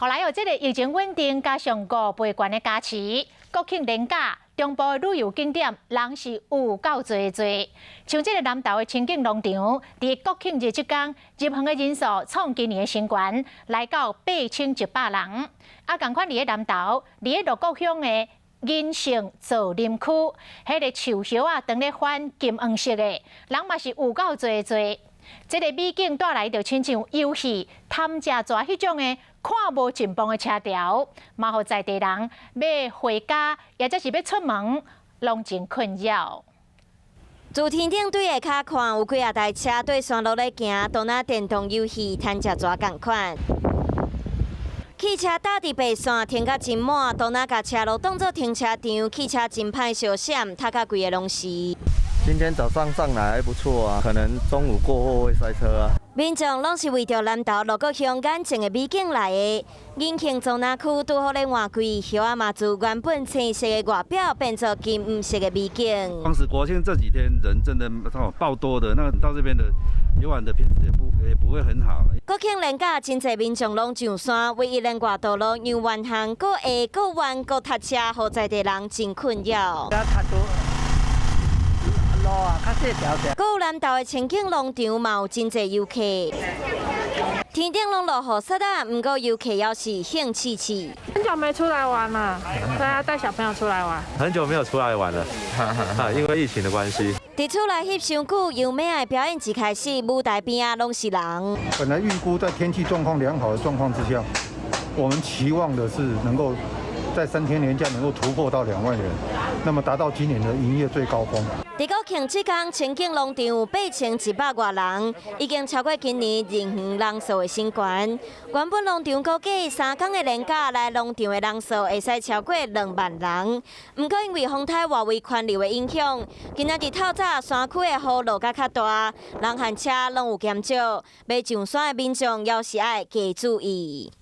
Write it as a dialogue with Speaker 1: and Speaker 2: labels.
Speaker 1: 后来这个疫情稳定，加上5倍悬的加持，国庆连假中部的旅游景点人是有够多。像这个南投的清境农场，伫国庆日这天入园的人数创今年的新高，来到8100人。啊，同款伫个南投，伫个鹿谷乡的银城造林区，迄个树叶啊，当咧翻金黄色的，人嘛是有够多。这个美景带来就亲像游戏、探食蛇迄种的看无尽邦的车条，嘛互在地人要回家，或者是要出门，拢真困扰。
Speaker 2: 自天顶对下骹看，有几啊台车对山路咧行，都拿电动游戏探食蛇共款。汽车搭伫白线停甲真满，都拿甲车路当作停车场，汽车真歹小闪，塌甲规个拢是。
Speaker 3: 今天早上上来还不错啊，可能中午过后会塞车啊。
Speaker 2: 民众拢是为着南投鹿谷乡眼前的美景来的。银庆zon那区拄好咧换季，叶啊嘛自原本青色的外表变作金黄色的美景。
Speaker 4: 光是国庆这几天人真的爆多的，那到这边的游玩的品质也不会很好。
Speaker 2: 国庆连假真侪民众拢上山，唯一连外道路又弯巷，搁下搁弯搁塞车，互在地人真困扰。路啊，较细条条。搁有南投的清境农场嘛有真侪游客，天顶拢落雨湿啊，不过游客要是兴气气。
Speaker 5: 很久没出来玩了，大家带小朋友出来玩。
Speaker 6: 很久没有出来玩了，因为疫情的关系。
Speaker 2: 伫厝内翕伤久，由美爱表演一开始，舞台边啊拢是人。
Speaker 7: 本来预估在天气状况良好的状况之下，我们期望的是能够在3天连假能够突破到2万人，那么达到今年的营业最高峰。
Speaker 2: 伫国庆这天，清境农场有8100多人，已经超过今年入园人数的新高。原本农场估计3天的连假来农场的人数会使超过2万人，不过因为风台外围环流的影响，今仔日透早山区的雨落甲较大，人和车拢有减少，要上山的民众要是爱加注意。